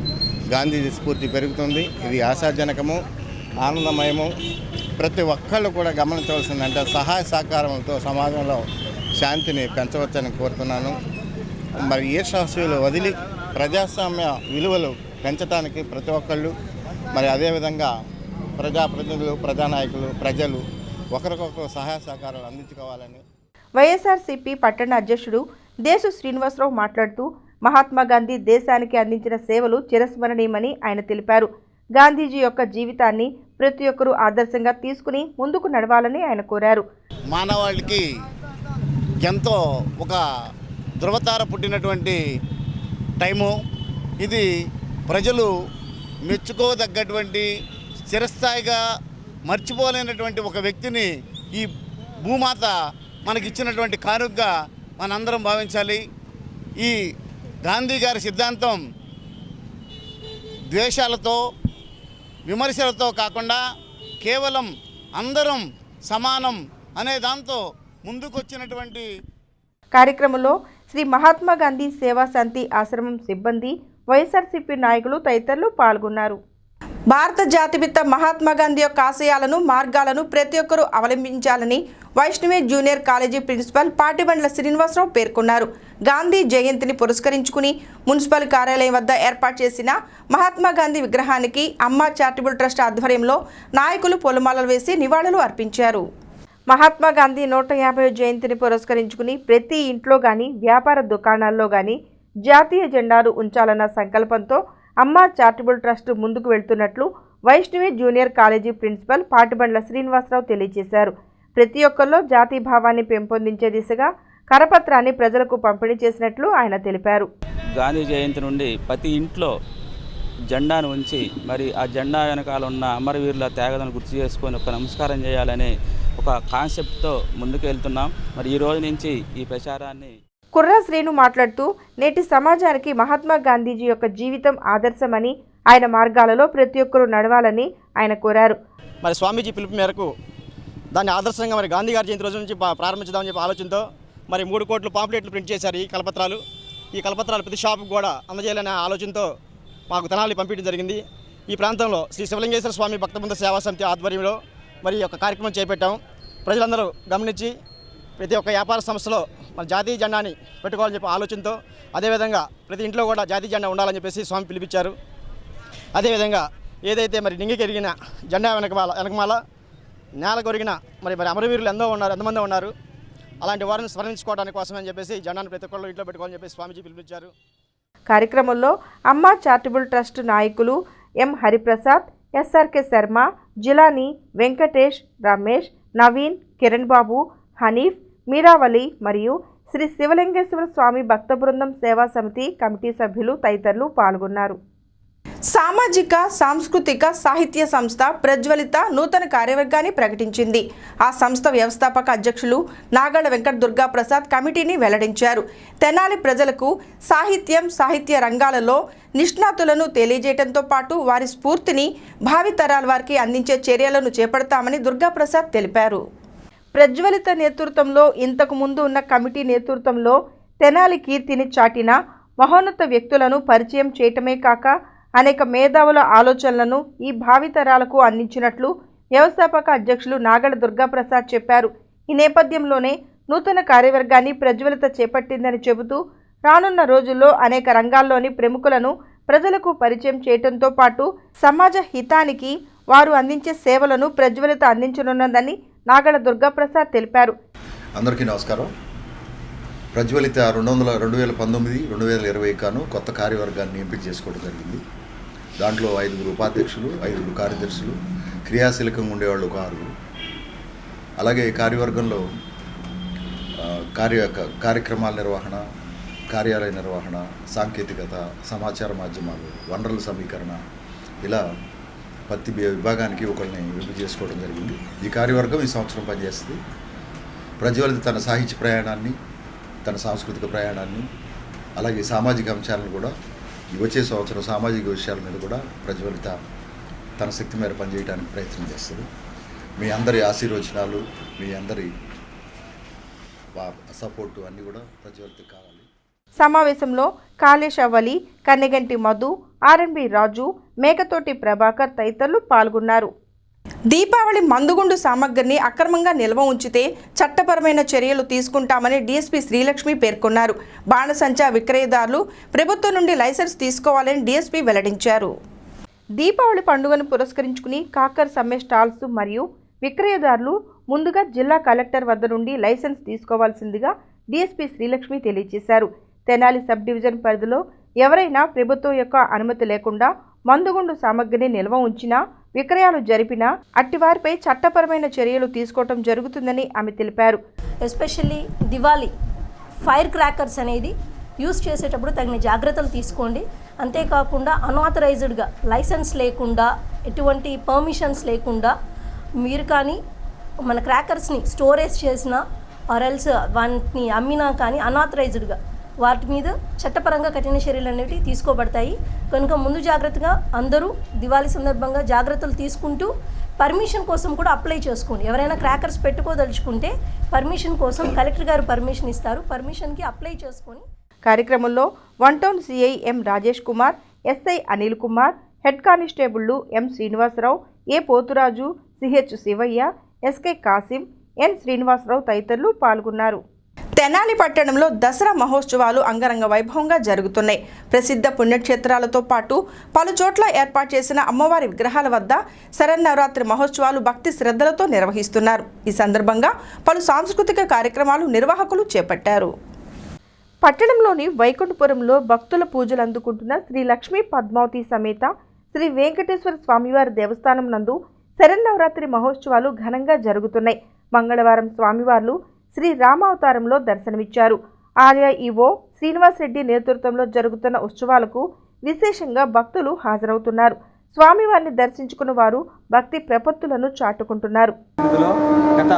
గాంధీజీ స్ఫూర్తి పెరుగుతుంది. ఇది ఆశాజనకము, ఆనందమయము. ప్రతి ఒక్కళ్ళు కూడా గమనించవలసిందంటే సహాయ సహకారాలతో సమాజంలో శాంతిని పెంచవచ్చని కోరుతున్నాను. మరి ఈర్ష్యాసూయలు వదిలి ప్రజాస్వామ్య విలువలు పెంచడానికి ప్రతి ఒక్కళ్ళు, మరి అదేవిధంగా ప్రజాప్రతినిధులు, ప్రజానాయకులు, ప్రజలు ఒకరికొకరు సహాయ సహకారాలు అందించుకోవాలని. వైఎస్ఆర్సీపీ పట్టణ అధ్యక్షుడు దేశు శ్రీనివాసరావు మాట్లాడుతూ మహాత్మా గాంధీ దేశానికి అందించిన సేవలు చిరస్మరణీయమని ఆయన తెలిపారు. గాంధీజీ యొక్క జీవితాన్ని ప్రతి ఒక్కరూ ఆదర్శంగా తీసుకుని ముందుకు నడవాలని ఆయన కోరారు. మానవాళికి ఎంతో ఒక ధృవతార పుట్టినటువంటి టైము ఇది. ప్రజలు మెచ్చుకోదగ్గటువంటి, చిరస్థాయిగా మర్చిపోలేనటువంటి ఒక వ్యక్తిని ఈ భూమాత మనకిచ్చినటువంటి కానుకగా మనందరం భావించాలి. ఈ గాంధీ గారి సిద్ధాంతం ద్వేషాలతో, విమర్శలతో కాకుండా కేవలం అందరం సమానం అనే దాంతో ముందుకొచ్చినటువంటి. కార్యక్రమంలో శ్రీ మహాత్మా గాంధీ సేవాశాంతి ఆశ్రమం సిబ్బంది, వైఎస్ఆర్సీపీ నాయకులు తదితరులు పాల్గొన్నారు. భారత జాతిపిత మహాత్మా గాంధీ యొక్క ఆశయాలను, మార్గాలను ప్రతి ఒక్కరూ అవలంబించాలని Vaishnavi junior college principal Patibandla Srinivasarao పేర్కొన్నారు. గాంధీ జయంతిని పురస్కరించుకుని మున్సిపల్ కార్యాలయం వద్ద ఏర్పాటు చేసిన మహాత్మా గాంధీ విగ్రహానికి అమ్మ చారిటబుల్ ట్రస్ట్ ఆధ్వర్యంలో నాయకులు పూలమాలలు వేసి నివాళులు అర్పించారు. మహాత్మా గాంధీ 150వ జయంతిని పురస్కరించుకుని ప్రతి ఇంట్లో కానీ, వ్యాపార దుకాణాల్లో కానీ జాతీయ జెండాలు ఉంచాలన్న సంకల్పంతో అమ్మ చారిటబుల్ ట్రస్ట్ ముందుకు వెళ్తున్నట్లు Vaishnavi junior college principal Patibandla Srinivasarao తెలియజేశారు. ప్రతి ఒక్కరిలో జాతీయ భావాన్ని పెంపొందించే దిశగా కరపత్రాన్ని ప్రజలకు పంపిణీ చేసినట్లు ఆయన తెలిపారు. గాంధీ జయంతి నుండి ప్రతి ఇంట్లో జెండాను ఉంచి, మరి ఆ జెండా వెనకాల ఉన్న అమరవీరుల త్యాగాలను గుర్తు చేసుకొని ఒక నమస్కారం చేయాలనే ఒక కాన్సెప్ట్తో ముందుకు వెళ్తున్నాం. మరి ఈ రోజు నుంచి ఈ ప్రచారాన్ని కుర్రా శ్రీను మాట్లాడుతూ నేటి సమాజానికి మహాత్మా గాంధీజీ యొక్క జీవితం ఆదర్శమని, ఆయన మార్గాలలో ప్రతి ఒక్కరూ నడవాలని ఆయన కోరారు. మరి స్వామీజీ పిలుపు మేరకు దాన్ని ఆదర్శంగా మరి గాంధీ గారి జయంతి రోజు నుంచి ప్రారంభించుదామని చెప్పి ఆలోచనతో మరి 3 కోట్ల పాంప్లెట్లు ప్రింట్ చేశారు. ఈ కలపత్రాలు ప్రతి షాపుకు కూడా అందజేయాలనే ఆలోచనతో మాకు తెనాలి పంపించడం జరిగింది. ఈ ప్రాంతంలో శ్రీ శివలింగేశ్వర స్వామి భక్తబృంద సేవా సమితి ఆధ్వర్యంలో మరి ఈ యొక్క కార్యక్రమం చేపట్టాం. ప్రజలందరూ గమనించి ప్రతి ఒక్క వ్యాపార సంస్థలో మన జాతీయ జెండాని పెట్టుకోవాలని చెప్పి ఆలోచనతో, అదేవిధంగా ప్రతి ఇంట్లో కూడా జాతీయ జెండా ఉండాలని చెప్పేసి స్వామి పిలిపించారు. అదేవిధంగా ఏదైతే మరి నింగికెరిగిన జెండా వెనకమాల నేల కొరిగిన మరి అమరవీరులు ఎంతమంది ఉన్నారు, అలాంటి వారిని స్మరించుకోవడానికి కోసమని చెప్పేసి జెండాను ప్రతి ఒక్కళ్ళు ఇంట్లో పెట్టుకోవాలని చెప్పేసి స్వామీజీ పిలిపించారు. కార్యక్రమంలో అమ్మ చారిటబుల్ ట్రస్ట్ నాయకులు ఎం హరిప్రసాద్, ఎస్ఆర్కే శర్మ, జిలానీ, వెంకటేష్, రమేష్, నవీన్, కిరణ్ బాబు, హనీఫ్, మీరావళి మరియు శ్రీ శివలింగేశ్వర స్వామి భక్త బృందం సేవా సమితి కమిటీ సభ్యులు తదితరులు పాల్గొన్నారు. సామాజిక, సాంస్కృతిక, సాహిత్య సంస్థ ప్రజ్వలిత నూతన కార్యవర్గాన్ని ప్రకటించింది. ఆ సంస్థ వ్యవస్థాపక అధ్యక్షులు నాగళ్ల వెంకట దుర్గా ప్రసాద్ కమిటీని వెల్లడించారు. తెనాలి ప్రజలకు సాహిత్యం, సాహిత్య రంగాలలో నిష్ణాతులను తెలియజేయడంతో పాటు వారి స్ఫూర్తిని భావితరాల వారికి అందించే చర్యలను చేపడతామని దుర్గా ప్రసాద్ తెలిపారు. ప్రజ్వలిత నేతృత్వంలో, ఇంతకు ముందు ఉన్న కమిటీ నేతృత్వంలో తెనాలి కీర్తిని చాటిన మహోన్నత వ్యక్తులను పరిచయం చేయటమే కాక అనేక మేధావుల ఆలోచనలను ఈ భావితరాలకు అందించినట్లు వ్యవస్థాపక అధ్యక్షులు నాగళ్ల దుర్గాప్రసాద్ చెప్పారు. ఈ నేపథ్యంలోనే నూతన కార్యవర్గాన్ని ప్రజ్వలిత చేపట్టిందని చెబుతూ రానున్న రోజుల్లో అనేక రంగాల్లోని ప్రముఖులను ప్రజలకు పరిచయం చేయడంతో పాటు సమాజ హితానికి వారు అందించే సేవలను ప్రజ్వలిత అందించనున్నదని నాగళ్ల దుర్గాప్రసాద్ తెలిపారు. అందరికీ నమస్కారం. ప్రజ్వలిత 2019-2020 కాను కొత్త కార్యవర్గాన్ని ఎంపిక చేసుకోవడం జరిగింది. దాంట్లో 5 ఉపాధ్యక్షులు, 5 కార్యదర్శులు, క్రియాశీలకంగా ఉండేవాళ్ళు ఒక 6. అలాగే కార్యవర్గంలో కార్యక్రమాల నిర్వహణ, కార్యాలయ నిర్వహణ, సాంకేతికత, సమాచార మాధ్యమాలు, వనరుల సమీకరణ, ఇలా ప్రతి విభాగానికి ఒకరిని ఎంపిక చేసుకోవడం జరిగింది. ఈ కార్యవర్గం ఈ సంవత్సరం పనిచేస్తుంది. ప్రజ్వలిత తన సాహిత్య ప్రయాణాన్ని, తన సాంస్కృతిక ప్రయాణాన్ని, అలాగే సామాజిక అంశాలను కూడా వచ్చే సంవత్సరం సామాజిక విషయాల మీద కూడా ప్రజ్వలిత తన శక్తి మేర పనిచేయడానికి ప్రయత్నం చేస్తుంది. మీ అందరి ఆశీర్వచనాలు, మీ అందరి సపోర్టు అన్నీ కూడా ప్రజ్వలితకు కావాలి. సమావేశంలో కాళేశవలి, కన్నెగంటి మధు, ఆర్ఎన్బి రాజు, మేకతోటి ప్రభాకర్ తదితరులు పాల్గొన్నారు. దీపావళి మందుగుండు సామగ్రిని అక్రమంగా నిల్వ ఉంచితే చట్టపరమైన చర్యలు తీసుకుంటామని డీఎస్పీ శ్రీలక్ష్మి పేర్కొన్నారు. బాణసంచా విక్రయదారులు ప్రభుత్వం నుండి లైసెన్స్ తీసుకోవాలని డీఎస్పీ వెల్లడించారు. దీపావళి పండుగను పురస్కరించుకుని కాకర్ సమ్మె స్టాల్స్ మరియు విక్రయదారులు ముందుగా జిల్లా కలెక్టర్ వద్ద నుండి లైసెన్స్ తీసుకోవాల్సిందిగా డీఎస్పీ శ్రీలక్ష్మి తెలియజేశారు. తెనాలి సబ్ డివిజన్ పరిధిలో ఎవరైనా ప్రభుత్వం యొక్క అనుమతి లేకుండా మందుగుండు సామగ్రిని నిల్వ ఉంచినా, విక్రయాలు జరిపినా అట్టివారిపై చట్టపరమైన చర్యలు తీసుకోవడం జరుగుతుందని ఆమె తెలిపారు. ఎస్పెషల్లీ దివాళీ ఫైర్ క్రాకర్స్ అనేది యూస్ చేసేటప్పుడు తగిన జాగ్రత్తలు తీసుకోండి. అంతేకాకుండా అన్ఆథరైజ్డ్గా లైసెన్స్ లేకుండా, ఎటువంటి పర్మిషన్స్ లేకుండా మీరు కానీ మన క్రాకర్స్ని స్టోరేజ్ చేసినా ఆర్ఎల్స్ వాటిని అమ్మినా కానీ అన్ఆథరైజ్డ్గా వాటి మీద చట్టపరంగా కఠిన చర్యలు అనేవి తీసుకోబడతాయి. కనుక ముందు జాగ్రత్తగా అందరూ దివాళీ సందర్భంగా జాగ్రత్తలు తీసుకుంటూ పర్మిషన్ కోసం కూడా అప్లై చేసుకోండి. ఎవరైనా క్రాకర్స్ పెట్టుకోదలుచుకుంటే పర్మిషన్ కోసం కలెక్టర్ గారు పర్మిషన్ ఇస్తారు. పర్మిషన్కి అప్లై చేసుకొని. కార్యక్రమంలో 1 town CI M Rajesh Kumar, SI Anil Kumar, head కానిస్టేబుళ్లు M Srinivasarao, A Poturaju, CH Sivaiah, SK Kasim, N Srinivasarao తదితరులు పాల్గొన్నారు. తెనాలి పట్టణంలో దసరా మహోత్సవాలు అంగరంగ వైభవంగా జరుగుతున్నాయి. ప్రసిద్ధ పుణ్యక్షేత్రాలతో పాటు పలు చోట్ల ఏర్పాటు చేసిన అమ్మవారి విగ్రహాల వద్ద శరన్నవరాత్రి మహోత్సవాలు భక్తి శ్రద్ధలతో నిర్వహిస్తున్నారు. ఈ సందర్భంగా పలు సాంస్కృతిక కార్యక్రమాలు నిర్వాహకులు చేపట్టారు. పట్టణంలోని వైకుంఠపురంలో భక్తుల పూజలు అందుకుంటున్న శ్రీ లక్ష్మీ పద్మావతి సమేత శ్రీ వెంకటేశ్వర స్వామివారి దేవస్థానం నందు శరన్నవరాత్రి మహోత్సవాలు ఘనంగా జరుగుతున్నాయి. మంగళవారం స్వామివార్లు శ్రీ రామావతారంలో దర్శనమిచ్చారు. ఆలయ ఈవో శ్రీనివాసరెడ్డి నేతృత్వంలో జరుగుతున్న ఉత్సవాలకు విశేషంగా భక్తులు హాజరవుతున్నారు. స్వామివారిని దర్శించుకున్న వారు భక్తి ప్రపత్తులను చాటుకుంటున్నారు. గత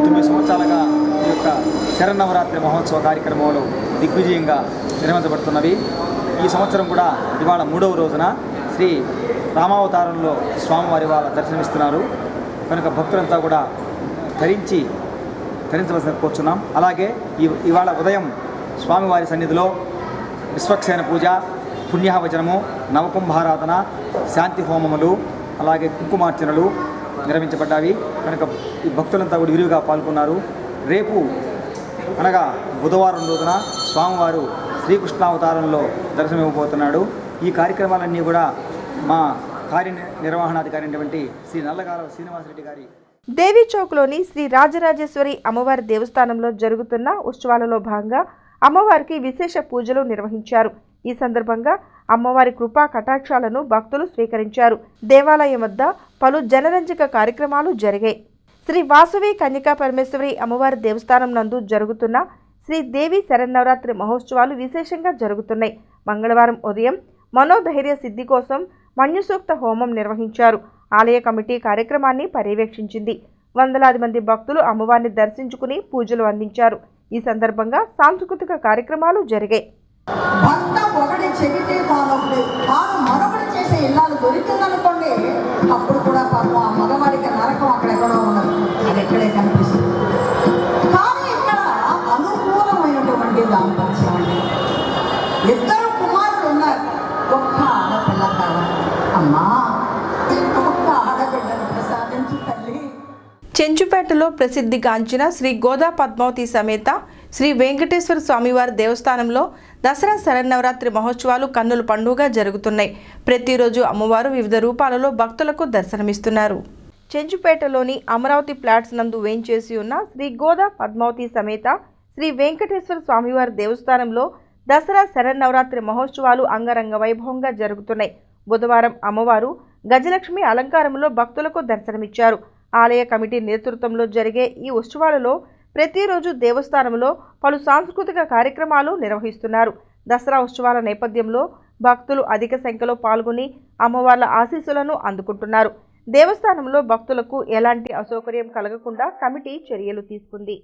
9 సంవత్సరాలుగా ఈ యొక్క శరన్నవరాత్రి మహోత్సవ కార్యక్రమాలు దిగ్విజయంగా నిర్వహించబడుతున్నవి. ఈ సంవత్సరం కూడా ఇవాళ 3వ రోజున శ్రీ రామావతారంలో స్వామివారి వాళ్ళ దర్శనమిస్తున్నారు. కనుక భక్తులంతా కూడా ధరించవలసిన కోరుచున్నాం. అలాగే ఇవాళ ఉదయం స్వామివారి సన్నిధిలో విశ్వక్సేన పూజ, పుణ్యాహవచనము, నవకుంభారాధన, శాంతి హోమములు, అలాగే కుంకుమార్చనలు నిర్వహించబడ్డాయి. కనుక ఈ భక్తులంతా కూడా విరివిగా పాల్గొన్నారు. రేపు అనగా బుధవారం రోజున స్వామివారు శ్రీకృష్ణావతారంలో దర్శనమివ్వబోతున్నాడు. ఈ కార్యక్రమాలన్నీ కూడా మా కార్యనిర్వహణాధికారి అయినటువంటి శ్రీ నల్లగాల శ్రీనివాసరెడ్డి గారి దేవీ చౌక్లోని శ్రీ రాజరాజేశ్వరి అమ్మవారి దేవస్థానంలో జరుగుతున్న ఉత్సవాలలో భాగంగా అమ్మవారికి విశేష పూజలు నిర్వహించారు. ఈ సందర్భంగా అమ్మవారి కృపా కటాక్షాలను భక్తులు స్వీకరించారు. దేవాలయం వద్ద పలు జనరంజక కార్యక్రమాలు జరిగాయి. శ్రీ వాసవి కన్యకా పరమేశ్వరి అమ్మవారి దేవస్థానం నందు జరుగుతున్న శ్రీ దేవి శరన్నవరాత్రి మహోత్సవాలు విశేషంగా జరుగుతున్నాయి. మంగళవారం ఉదయం మనోధైర్య సిద్ధి కోసం మన్యుసూక్త హోమం నిర్వహించారు. ఆలయ కమిటీ కార్యక్రమాన్ని పర్యవేక్షించింది. వందలాది మంది భక్తులు అమ్మవారిని దర్శించుకుని పూజలు అందించారు. ఈ సందర్భంగా సాంస్కృతిక కార్యక్రమాలు జరిగాయి. భర్త ఒకటి చెబితే తాను మరొకటి చేసే ఇల్లాలు దొరికిందనుకోండి, అప్పుడు కూడా పాపం ఆ మగవాడికి నరకం అక్కడెక్కడో ఉన్నది, అది ఎక్కడే కనిపిస్తుంది. కానీ ఇక్కడ అనుకూలమైనటువంటి దాంపత్యం అండి. 2 కుమారులు ఉన్నారు, ఒక్క ఆడపిల్ల కావాలి. అమ్మా, ఒక్క ఆడబిడ్డను ప్రసాదించు తల్లి. చెంచుపేటలో ప్రసిద్ధిగాంచిన శ్రీ గోదా పద్మావతి సమేత శ్రీ వెంకటేశ్వర స్వామివారి దేవస్థానంలో దసరా శరన్నవరాత్రి మహోత్సవాలు కన్నుల పండుగగా జరుగుతున్నాయి. ప్రతిరోజు అమ్మవారు వివిధ రూపాలలో భక్తులకు దర్శనమిస్తున్నారు. చెంచుపేటలోని అమరావతి ప్లాట్స్ నందు వేంచేసి ఉన్న శ్రీ గోదా పద్మావతి సమేత శ్రీ వెంకటేశ్వర స్వామివారి దేవస్థానంలో దసరా శరన్నవరాత్రి మహోత్సవాలు అంగరంగ వైభవంగా జరుగుతున్నాయి. బుధవారం అమ్మవారు గజలక్ష్మి అలంకారంలో భక్తులకు దర్శనమిచ్చారు. ఆలయ కమిటీ నేతృత్వంలో జరిగే ఈ ఉత్సవాలలో ప్రతిరోజు దేవస్థానంలో పలు సాంస్కృతిక కార్యక్రమాలు నిర్వహిస్తున్నారు. దసరా ఉత్సవాల నేపథ్యంలో భక్తులు అధిక సంఖ్యలో పాల్గొని అమ్మవార్ల ఆశీస్సులను అందుకుంటున్నారు. దేవస్థానంలో భక్తులకు ఎలాంటి అసౌకర్యం కలగకుండా కమిటీ చర్యలు తీసుకుంది.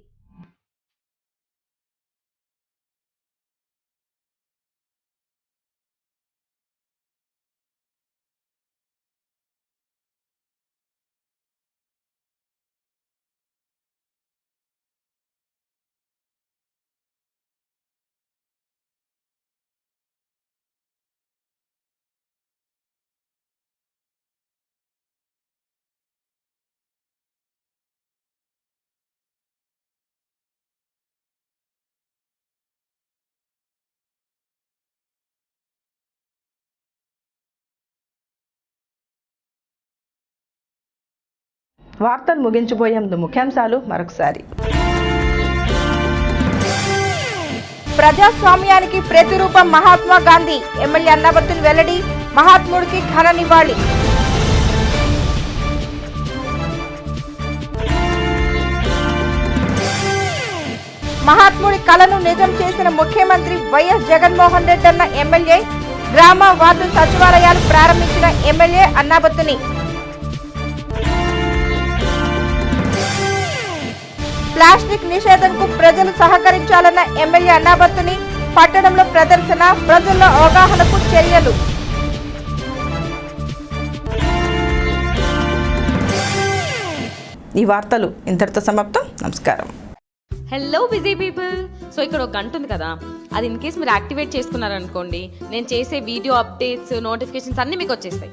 వార్తలు ముగించబోయే ముందు ముఖ్యాంశాలు మరొకసారి. ప్రజాస్వామ్యానికి ప్రతిరూపం మహాత్మా గాంధీ. ఎమ్మెల్యే అన్నాబత్తుని వెల్లడి. మహాత్ముడికి ఘన నివాళి. మహాత్ముడి కలను నిజం చేసిన ముఖ్యమంత్రి వైఎస్ జగన్మోహన్ రెడ్డి అన్న ఎమ్మెల్యే. గ్రామ వార్డు సచివాలయాలు ప్రారంభించిన ఎమ్మెల్యే అన్నాబత్తుని. ప్లాస్టిక్ నిషేధంకు ప్రజలు సహకరించాలన్న ఎమ్మెల్యే అన్నాబత్తుని. పట్టణంలో ప్రదర్శన, ప్రజల్లో అవగాహనకు చర్యలు. ఈ వార్తలు ఇంతటితో సమాప్తం. నమస్కారం. Hello busy people. సో ఇక్కడ ఒక గంట ఉంది కదా, అది ఇన్ కేస్ మీరు యాక్టివేట్ చేసుకున్నారనుకోండి, నేను చేసే వీడియో అప్డేట్స్, నోటిఫికేషన్స్ అన్నీ మీకు వచ్చేస్తాయి.